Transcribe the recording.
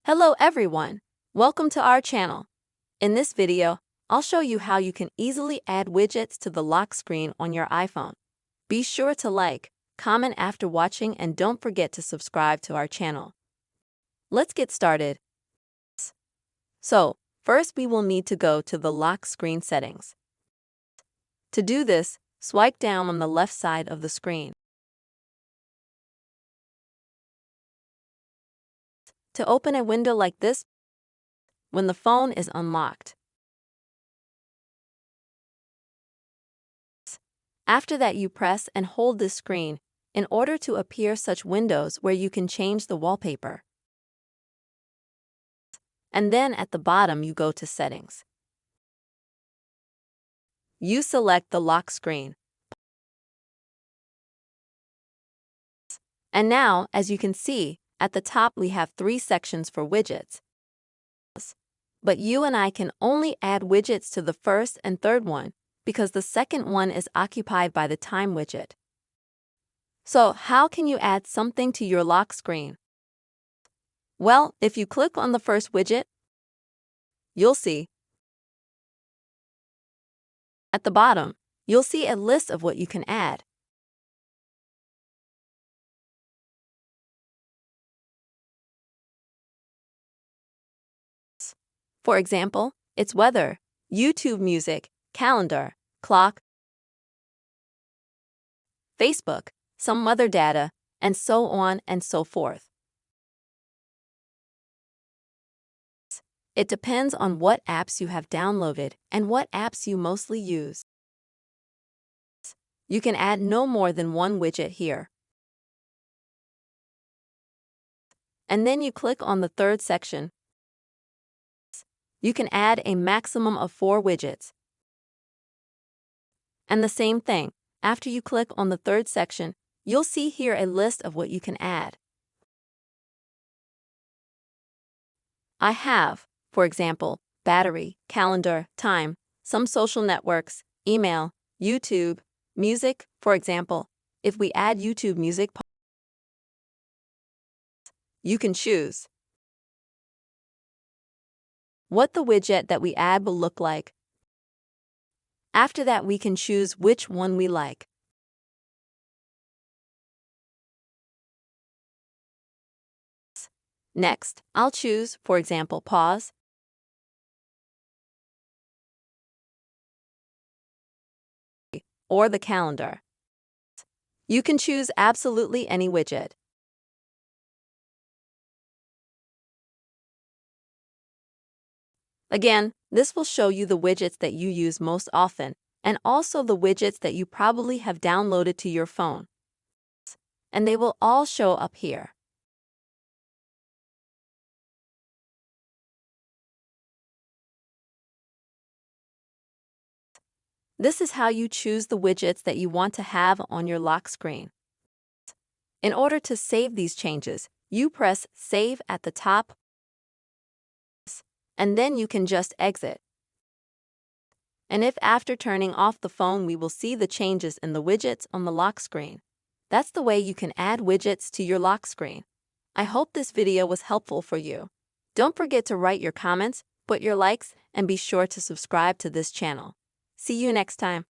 Hello everyone, welcome to our channel. In this video, I'll show you how you can easily add widgets to the lock screen on your iPhone. Be sure to like, comment after watching, and don't forget to subscribe to our channel. Let's get started. So, first we will need to go to the lock screen settings. To do this, swipe down on the left side of the screen. To open a window like this, when the phone is unlocked. After that, you press and hold this screen in order to appear such windows where you can change the wallpaper. And then at the bottom, you go to Settings. You select the lock screen. And now, as you can see, at the top we have 3 sections for widgets. But you and I can only add widgets to the first and third one because the second one is occupied by the time widget. So, how can you add something to your lock screen? Well, if you click on the first widget, you'll see at the bottom, you'll see a list of what you can add. For example, it's weather, YouTube music, calendar, clock, Facebook, some weather data, and so on and so forth. It depends on what apps you have downloaded and what apps you mostly use. You can add no more than one widget here. And then you click on the third section. You can add a maximum of 4 widgets. And the same thing, after you click on the third section, you'll see here a list of what you can add. I have, for example, battery, calendar, time, some social networks, email, YouTube, music, for example. If we add YouTube music, you can choose what the widget that we add will look like. After that, we can choose which one we like. Next, I'll choose, for example, pause, or the calendar. You can choose absolutely any widget. Again, this will show you the widgets that you use most often, and also the widgets that you probably have downloaded to your phone. And they will all show up here. This is how you choose the widgets that you want to have on your lock screen. In order to save these changes, you press Save at the top, and then you can just exit. And if after turning off the phone we will see the changes in the widgets on the lock screen. That's the way you can add widgets to your lock screen. I hope this video was helpful for you. Don't forget to write your comments, put your likes, and be sure to subscribe to this channel. See you next time.